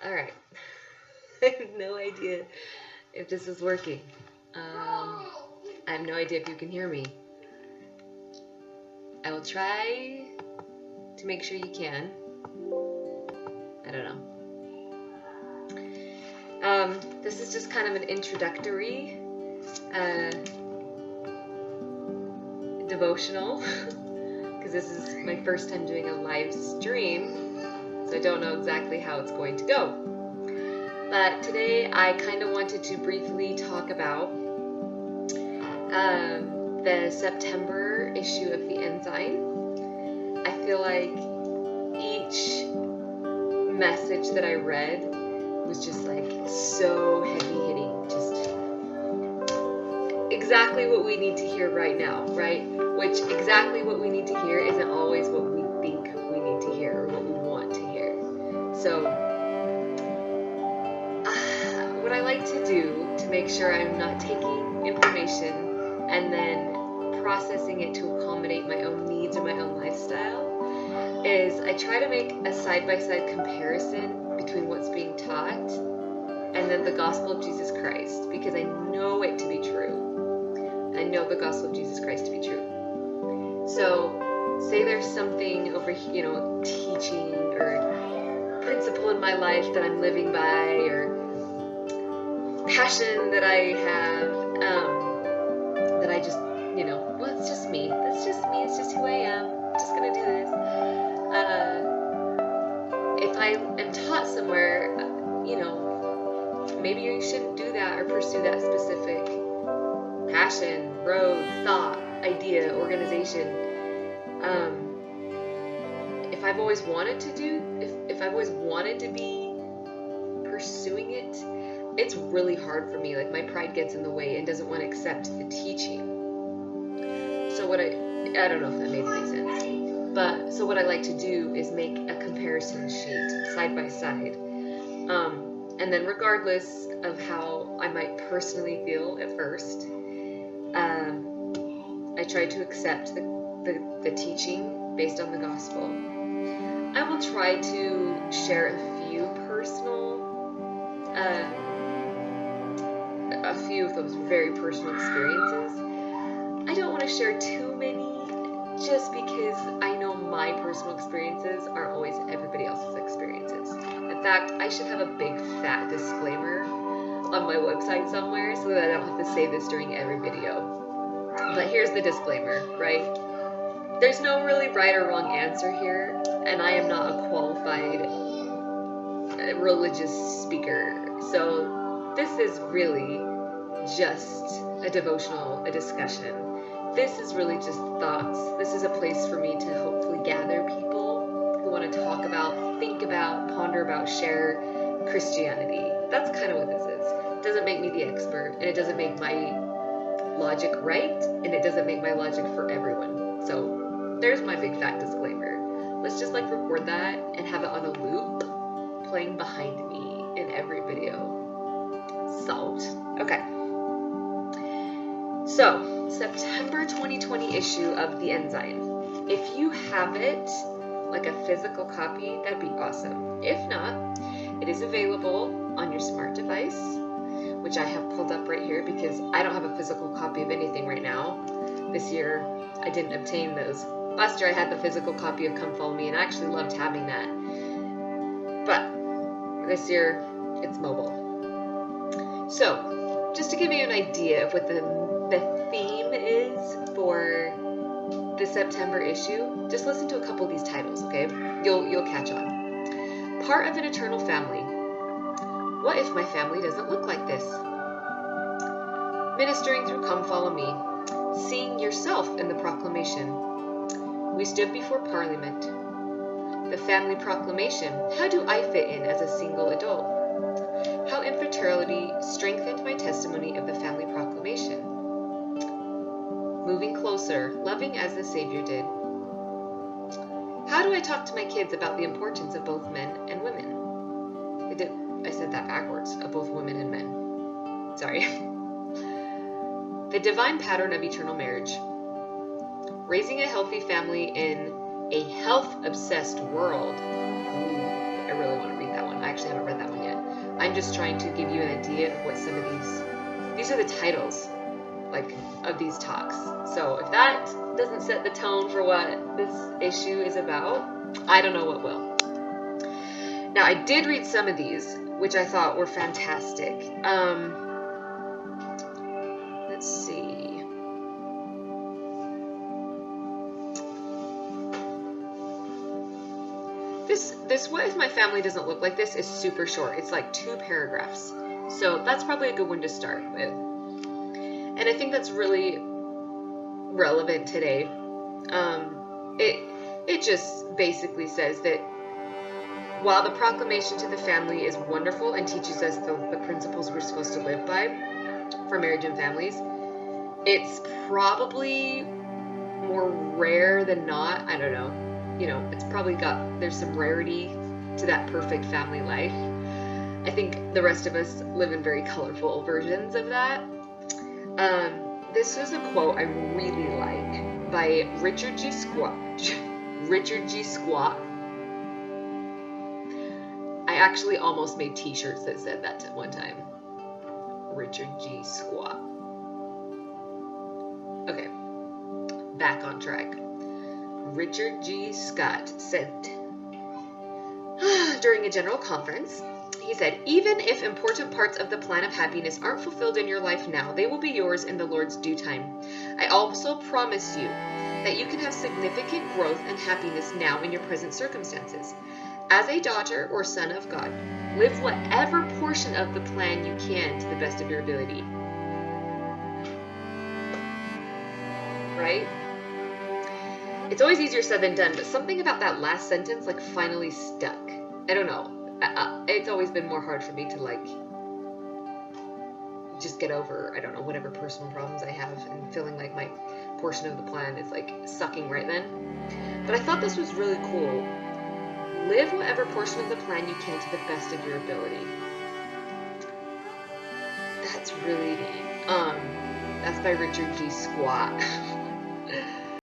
All right. I have no idea if this is working. I have no idea if you can hear me. I will try to make sure you can. I don't know. This is just kind of an introductory devotional because this is my first time doing a live stream, so I don't know exactly how it's going to go. But today I kind of wanted to briefly talk about the September issue of the Ensign. I feel like each message that I read was just like so heavy hitting, just exactly what we need to hear right now, right? Which exactly what we need to hear isn't always what we think we need to hear or what we want to hear. So what I like to do to make sure I'm not taking information and then processing it to accommodate my own needs or my own lifestyle is I try to make a side-by-side comparison between what's being taught and then the gospel of Jesus Christ, because I know it to be true. I know the gospel of Jesus Christ to be true. So say there's something over, teaching or principle in my life that I'm living by, or passion that I have, that I just, well, it's just me. That's just me. It's just who I am. I'm just going to do this. If I am taught somewhere, maybe you shouldn't do that or pursue that specific passion, road, thought, idea, organization. If I've always wanted to if I've always wanted to be pursuing it, it's really hard for me. Like my pride gets in the way and doesn't want to accept the teaching. So I don't know if that made any sense. But so what I like to do is make a comparison sheet side by side. And then regardless of how I might personally feel at first, I try to accept the teaching based on the gospel. I will try to share a few of those very personal experiences. I don't want to share too many just because I know my personal experiences aren't always everybody else's experiences. In fact, I should have a big fat disclaimer on my website somewhere so that I don't have to say this during every video. But here's the disclaimer, right? There's no really right or wrong answer here, and I am not a qualified religious speaker. So this is really just a devotional, a discussion. This is really just thoughts. This is a place for me to hopefully gather people who want to talk about, think about, ponder about, share Christianity. That's kind of what this is. It doesn't make me the expert, and it doesn't make my logic right, and it doesn't make my logic for everyone. So there's my big fat disclaimer. Let's just record that and have it on a loop playing behind me in every video. Solved. Okay. So, September 2020 issue of the Ensign. If you have it, like a physical copy, that'd be awesome. If not, it is available on your smart device, which I have pulled up right here because I don't have a physical copy of anything right now. This year, I didn't obtain those. Last year, I had the physical copy of Come Follow Me, and I actually loved having that. But this year, it's mobile. So, just to give you an idea of what the theme is for the September issue, just listen to a couple of these titles, okay? You'll catch on. Part of an eternal family. What if my family doesn't look like this? Ministering through Come Follow Me. Seeing yourself in the proclamation. We stood before Parliament. The family proclamation. How do I fit in as a single adult? How infertility strengthened my testimony of the family proclamation. Moving closer, loving as the Savior did. How do I talk to my kids about the importance of both men and women? I said that backwards, of both women and men. Sorry. The divine pattern of eternal marriage. Raising a healthy family in a health-obsessed world. Ooh, I really want to read that one. I actually haven't read that one I'm just trying to give you an idea of what some of these are the titles, like, of these talks. So if that doesn't set the tone for what this issue is about, I don't know what will. Now, I did read some of these, which I thought were fantastic. Let's see. This What If My Family Doesn't Look Like This is super short. It's like 2 paragraphs. So that's probably a good one to start with. And I think that's really relevant today. It just basically says that while the proclamation to the family is wonderful and teaches us the principles we're supposed to live by for marriage and families, it's probably more rare than not. I don't know. It's probably there's some rarity to that perfect family life. I think the rest of us live in very colorful versions of that. This was a quote I really like by Richard G. Squat. I actually almost made t-shirts that said that at one time. Richard G. Squat. Okay, back on track. Richard G. Scott said during a general conference, he said, "Even if important parts of the plan of happiness aren't fulfilled in your life now, they will be yours in the Lord's due time. I also promise you that you can have significant growth and happiness now in your present circumstances. As a daughter or son of God, live whatever portion of the plan you can to the best of your ability." Right? It's always easier said than done, but something about that last sentence finally stuck. I don't know. It's always been more hard for me to just get over, I don't know, whatever personal problems I have and feeling like my portion of the plan is sucking right then. But I thought this was really cool. Live whatever portion of the plan you can to the best of your ability. That's really neat. That's by Richard G. Squat.